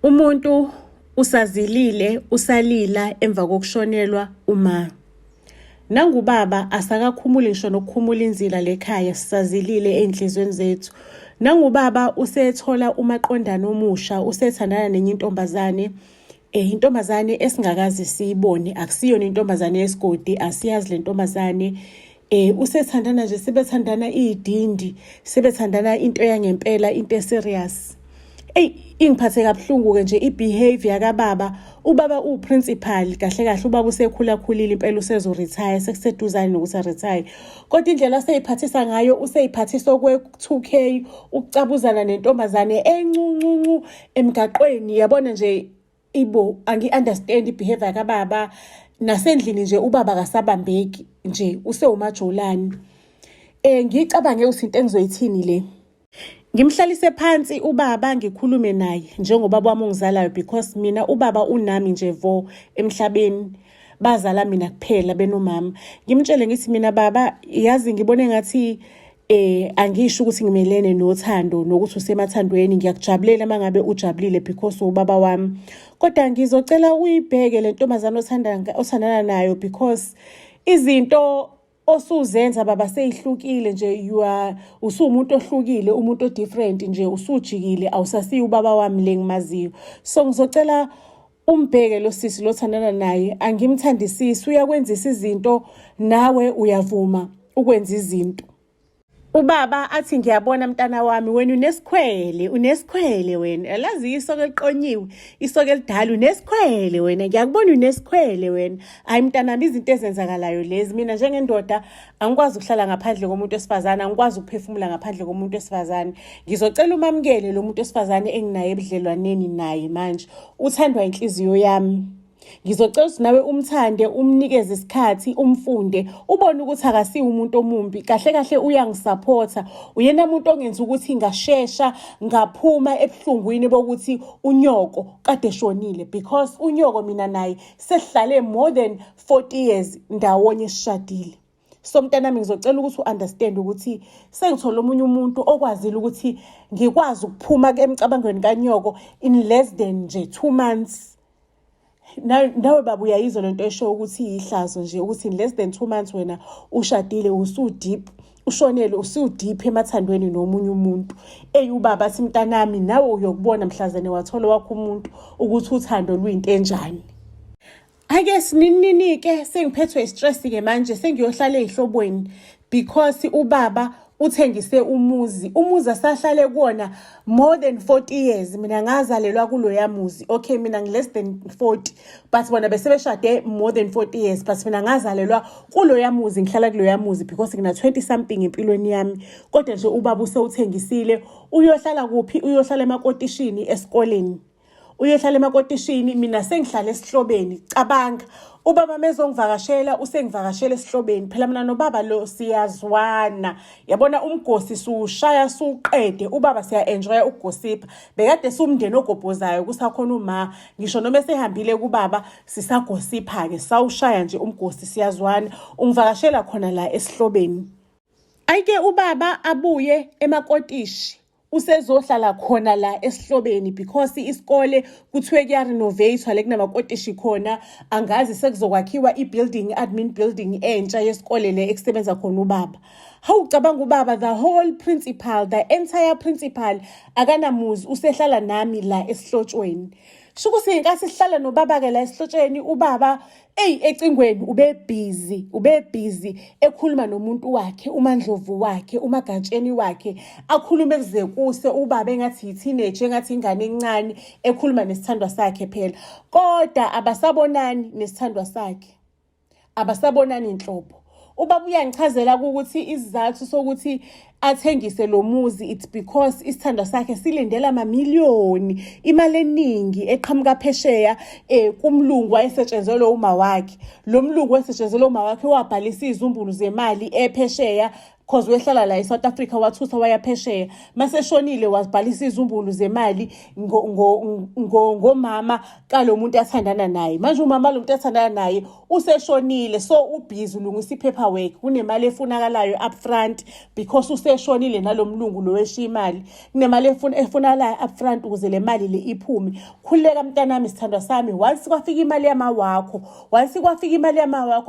Umuntu usazilile usalila emva kokushonelwa uma. Nangubaba asakakhumuli ngisho nokukhumula inzila lekhaya sisazilile ey'nhlizweni zethu. Nangubaba usethola umaqondana omusha, usethandana nenye intombazane. Intombazane esingakazi siyibone, akusiyona intombazane yesigodi, asiyazi le ntombazane. Usethandana nje, sebethandana iy'dindi, sebethandana into yangempela, into eserious. Ingiphathe kabuhlungu-ke nje i-behavior kababa. Ubaba uwuprincipal, kahle kahle ubaba usekhulakhulile impela, usezoretire, sekuseduzane nokuthi aretire. Kodwa indlela asey'phathisa ngayo, usey'phathisa okwe-2K, ukucabuzana nentombazane encuncu emgaqweni. Yabona nje, angi-understand i-behavior kababa. Nasendlini nje ubaba kasabambeki nje, usewumajolani. Ngicabange ukuthi into engizoyithini le. Ngimhlalise phansi ubaba ngikhulume naye njengobaba wami ongizalayo, because mina ubaba unami nje vo emhlabeni, bazala mina kuphela benomama. Ngimtshele ngithi mina baba, yazi ngibone ngathi angisho ukuthi ngimelene nothando nokuthi usemathandweni. Ngiyakujabulela mangabe ujabulile because ubaba wami, kodwa ngizocela uyibheke le ntombazane othandana nayo, because izinto osuzenza baba seyihlukile nje. Usuwumuntu ohlukile, umuntu o-different nje, usujikile, awusasiyi ubaba wami le ngimaziyo. So ngizocela umbheke lo sisi lothandana naye, angimthandisisi, uyakwenzisa izinto nawe uyavuma ukwenza izinto. Ubaba athi, ngiyabona mntana wami, wena unesikhwele wena. Alazi isoka eliqonyiwe, isoka elidala, unesikhwele wena. Ngiyakubona unesikhwele wena. Hayi mntanami, izinto ezenzakalayo lezi, mina njengendoda angikwazi ukuhlala ngaphandle komuntu wesifazane, angikwazi ukuphefumula ngaphandle komuntu wesifazane. Ngizocela umamukele lo muntu wesifazane enginaye ebudlelwaneni naye manje. Uthandwa inhliziyo yami. Ngizocela ukuthi nawe umthande, umnikeze isikhathi, umfunde, ubone ukuthi akasiyi umuntu omumbi. Kahle kahle uyangisupporta. Uyena umuntu ongenza ukuthi ngashesha ngaphuma ebuhlungwini bokuthi unyoko kade shonile, because unyoko mina naye sesihlale more than 40 years ndawonye sishadile. So mntanami, ngizocela ukuthi u-understand ukuthi sengithola omunye umuntu okwazile ukuthi ngikwazi ukuphuma emcabangweni kanyoko in less than nje 2 months. Nawe baba uyayizwa lento esho ukuthi ihlazo nje, ukuthi in less than 2 months wena ushadile, usu-deep, ushonele, usu-deep emathandweni nomunye umuntu. Ubaba athi, mntanami, nawe uyokubona mhlazane wathola wakho umuntu ukuthi uthando luyinto enjani. Ake sininike sengiphethwe istress-ke manje, sengiyohlala ey'hlobweni because ubaba uthengise umuzi asahlale kuwona more than 40 years. Mina ngazalelwa kuloya muzi. Okay, mina ngi-less than 40, but bona besebeshade more than 40 years. But mina ngazalelwa kuloya muzi, ngihlala kuloya muzi because ngina 20 something empilweni yami. Kodwa nje ubaba usewuthengisile. Uyohlala kuphi? Uyohlala emakotishini esikoleni. Uyohlala emakotishini, mina sengihlala esihlobeni. Cabanga, ubaba mezongivakashela, usengivakashela esihlobeni. Phela mina nobaba lo siyazwana. Yabona umgosi sushaya suqede, ubaba siya-enjoya ukugosipha. Bekade sumndeni ogobhozayo kusakhona uma, ngisho noma esehambile kubaba sisagosipha-ke, sawushaya nje umgosi, siyazwana. Ungivakashela khona la esihlobeni. Ayike ubaba abuye emakotishi, usezohlala khona la esihlobeni because isikole kuthiwe kuya-renovatewa le kunamakotishi khona. Angazi sekuzokwakhiwa i-building, admin building entsha yesikole le ekusebenza khona ubaba. Hawucabanga ubaba, the whole principal, the entire principal akanamuzi, usehlala nami la esihlotshweni. Shuku siyinkathi sihlala nobaba-ke la esihlotsheni, ubaba ecingweni ube busy ekhuluma nomuntu wakhe, uMandlovu wakhe, uMagatsheni wakhe, akhulume kuze kuse. Ubaba engathi yi-teenage, engathi ingane encane, ekhuluma nesithandwa sakhe phela. Kodwa abasabonani nesithandwa sakhe, abasabonani inhlobo. Ubaba uyangichazela ukuthi isizathu sokuthi athengise lo muzi, it's because isithandwa sakhe silindela amamiliyoni, imali eningi eqhamuka phesheya kumlungu wayesetshenzelwe uma wakhe. Lo mlungu wayesetshenzelwe uma wakhe wabhalisa izumbulu zemali ephesheya cause wehlala la eSouth Africa wathusa waya phesheya. Maseshonile wazibhalisa izumbulu zemali ngomama kalo muntu athandana naye. Manje umama lo muntu athandana naye useshonile, so ubhizi ulungisa ipaperwork, kunemali efunakalayo upfront because useshonile nalomlungu lo weshiya imali. Kunemali efunakalayo upfront ukuze le mali le iphume. Khuleka mntanami sithandwa sami, once kwafika imali yamawakho,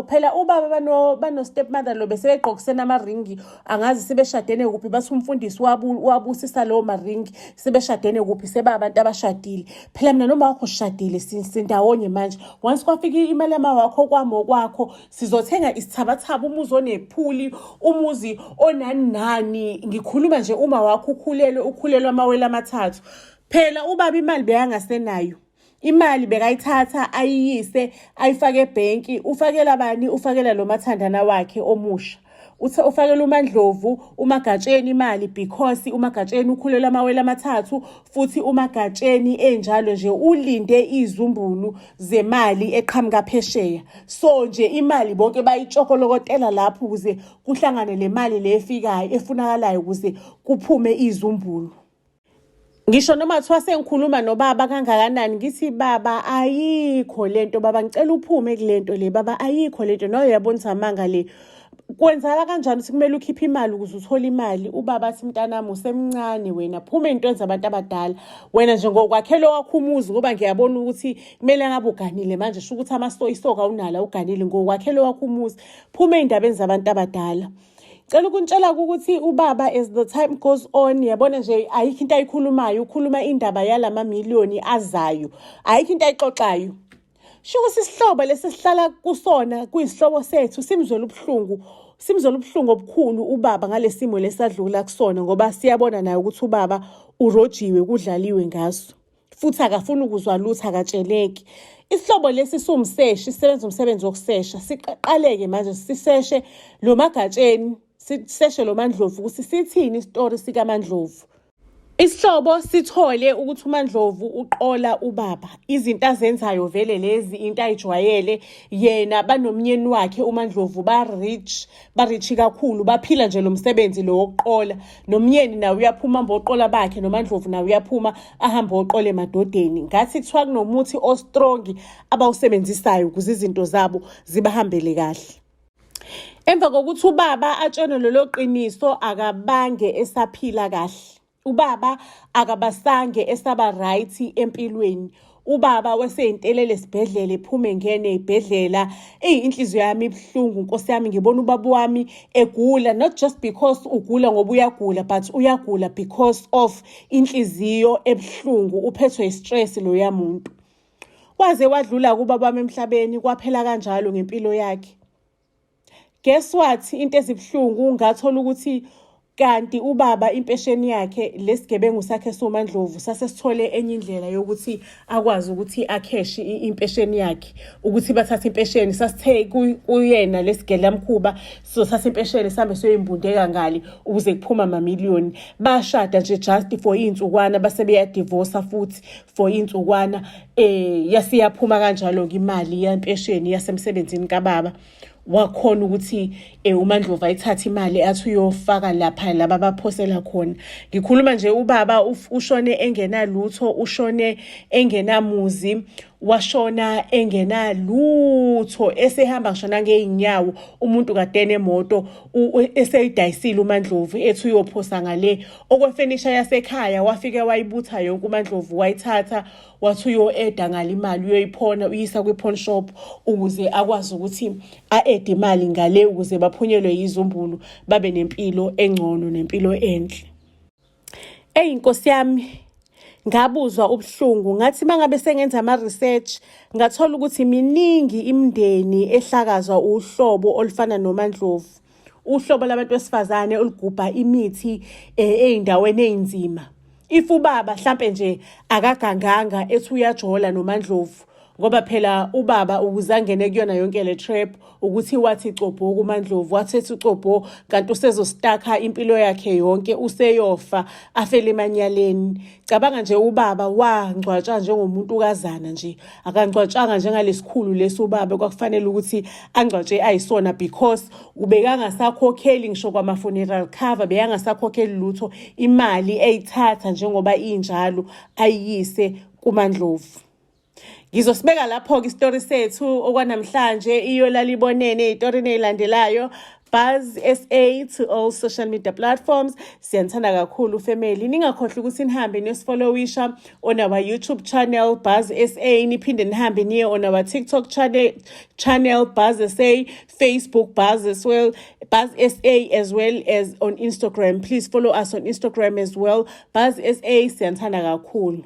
phela ubaba bano stepmother lo besebegqokisena amaringi, angazi sebeshadene kuphi, bathi umfundisi wabusisa lowo maringi, sebeshadene kuphi, sebabantu abashadile. Phela mina noma wakho sishadile sindawonye manje. Once kwafika imali yamawakho kwami okwakho, sizothenga isithabathaba, umuzi onephuli, umuzi onani. Ngikhuluma nje uma wakho ukhulelwe amawele amathathu. Phela ubaba imali beyangasenayo. Imali bekayithatha ayiyise ayifake ebhenki. Ufakela bani? Ufakela lo mathandana wakhe omusha. Ufakela uMandlovu uMagatsheni imali because uMagatsheni ukhulelwe amawele amathathu, futhi uMagatsheni enjalo nje ulinde izumbulu zemali eqhamuka phesheya. So nje imali bonke bayitshokolokotela lapho ukuze kuhlangane le mali le efikayo efunakalayo ukuze kuphume izumbulu. Ngisho noma kuthiwa sengikhuluma nobaba kangakanani ngithi baba ayikho lento, baba ngicela uphume kulento le, baba ayikho lento, no uyabonisa amanga le. Kwenzala kanjani sikumele ukhiphe imali ukuze uthole imali? Ubaba athi mntanami usemncane wena, phuma ey'ntweni zabantu abadala. Wena nje ngokwakhela wakho umuzi, ngoba ngiyabona ukuthi kumele ngabe uganile manje, sho ukuthi isoka unala uganile, ngokwakhela wakho umuzi, phuma ey'ndabeni zabantu abadala. Cela ukuntshela ukuthi ubaba as the time goes on, yabona nje ayikho into ayikhulumayo, ukhuluma indaba yalama miliyoni azayo, ayikho into ayixoxayo. Sho ukuthi isihlobo lesisihlala kusona kuyisihlobo sethu simzwela ubuhlungu obukhulu ubaba ngalesimo lesadlula kusona, ngoba siyabona naye ukuthi ubaba urojiwe, kudlaliwe ngaso, futhi akafuni ukuzwa lutho, akatsheleki. Isihlobo lesi siwumseshi, sisebenza umsebenzi wokusesha. Siqaleke manje siseshe lo Magatsheni, siseshe lo Mandlovu ukuthi sithini isitori sikaMandlovu. Isihlobo sithole ukuthi uMandlovu uqola ubaba, izinto azenzayo vele lezi into ayijwayele yena. Banomnyeni wakhe uMandlovu ba-rich kakhulu, baphila nje lo msebenzi lo wokuqola. Nomnyeni nawe uyaphuma mboqola bakhe, noMandlovu nawe uyaphuma ahambe oqola emadodeni. Ngathi kuthiwa kunomuthi ostrongi abawusebenzisayo ukuze izinto zabo zibahambele kahle. Emva kokuthi ubaba atshone lelo qiniso, akabange esaphila kahle. Ubaba akabasange esaba right empilweni. Ubaba waseyintelele esibhedlela, ephume ngene ibhedlela. Inhliziyo yami ibhlungu, Nkosi yami, ngibona ubaba wami egula, not just because ugula ngoba uyagula, but uyagula because of inhliziyo ebhlungu, uphethwe istress lo yamuntu. Waze wadlula kubaba wami emhlabeni, kwaphela kanjalo ngempilo yakhe. Guess what? Into ezibhlungu ngathola ukuthi kanti ubaba impesheni yakhe, lesigebengu sakhe soMandlovu sasesithole enye indlela yokuthi akwazi ukuthi akheshi impesheni yakhe, ukuthi bathathe impesheni. Sasithe kuyena lesigelamkhuba sizothatha impesheni sambe soyimbundeka ngale ukuze kuphuma amamiliyoni. Bashada nje just for insukwana, base beyadivorce futhi for insukwana. Yasiyaphuma kanjalo-ke imali yempesheni yasemsebenzini kababa. Wakhona ukuthi uMandlovu ayithatha imali athi uyofaka lapha laba baphosela khona. Ngikhuluma nje ubaba ushone engenalutho, ushone engenamuzi, washona engenalutho, esehamba ngishona ngeinyawo. Umuntu kadene emoto eseyidayisile uMandlovu ethi uyophosa ngale okwefenisha yasekhaya. Wafike wayibutha yonke uMandlovu, wayithatha wathi uyo-eda ngale imali, uyoyiphona uyisa kwi-pawn shop ukuze akwazi ukuthi a-ede imali ngale ukuze baphunyelwe yizumbulu, babe nempilo engcono, nempilo enhle. Nkosi yami, ngabuzwa ubuhlungu. Ngathi mangabe sengenza ama-research ngathola ukuthi miningi imindeni ehlakazwa uhlobo olufana noMandlovu. Uhlobo labantu besifazane olugubha imithi ey'ndaweni ey'nzima. If ubaba mhlampe nje akaganganga ethi uyajola noMandlovu, ngoba phela ubaba ukuze angene kuyona yonke le trap ukuthi wathi cobho kuMaNdlovu, wathetha ucobho kanti usezostakha impilo yakhe yonke, useyofa afele emanyaleni. Cabanga nje ubaba wangcwatshwa njengomuntu kazana nje, akangcwatshwanga njengalesikhulu lesi ubaba kwakufanele ukuthi angcwatshwe ayisona, because ubekangasakhokheli ngisho kwama-funeral cover, bekangasakhokheli lutho, imali eyithatha njengoba injalo ayiyise kuMaNdlovu. Ngizosibeka lapho-ke isitori sethu okwanamhlanje, iyolala ibonene ey'torini ey'landelayo. Buzz SA to all social media platforms. Siyanithanda kakhulu family. Ningakhohlwa ukuthi nihambe niyosifollowisha on our YouTube channel Buzz SA, niphinde nihambe niye on our TikTok channel Buzz SA, Facebook Buzz SA as well as on Instagram. Please follow us on Instagram as well. Buzz SA, siyanithanda kakhulu.